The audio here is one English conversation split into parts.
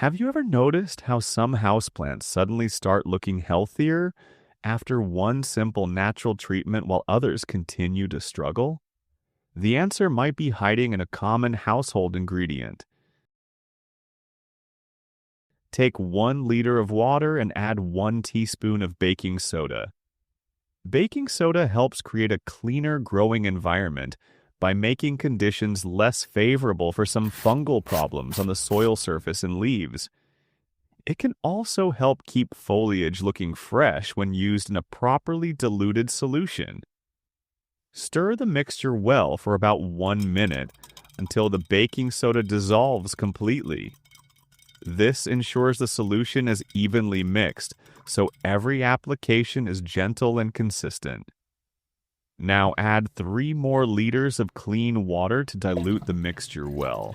Have you ever noticed how some houseplants suddenly start looking healthier after one simple natural treatment while others continue to struggle? The answer might be hiding in a common household ingredient. Take 1 liter of water and add 1 teaspoon of baking soda. Baking soda helps create a cleaner growing environment by making conditions less favorable for some fungal problems on the soil surface and leaves. It can also help keep foliage looking fresh when used in a properly diluted solution. Stir the mixture well for about 1 minute until the baking soda dissolves completely. This ensures the solution is evenly mixed, so every application is gentle and consistent. Now add 3 more liters of clean water to dilute the mixture well.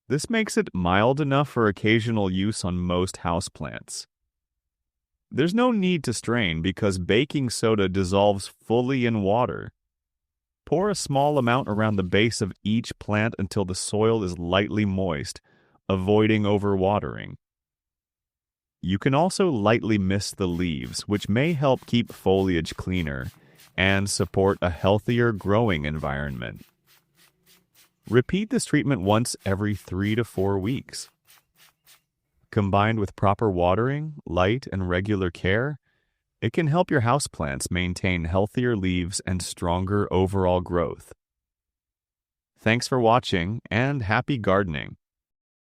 This makes it mild enough for occasional use on most houseplants. There's no need to strain because baking soda dissolves fully in water. Pour a small amount around the base of each plant until the soil is lightly moist, avoiding overwatering. You can also lightly mist the leaves, which may help keep foliage cleaner and support a healthier growing environment. Repeat this treatment once every 3 to 4 weeks. Combined with proper watering, light, and regular care, it can help your houseplants maintain healthier leaves and stronger overall growth. Thanks for watching, and happy gardening!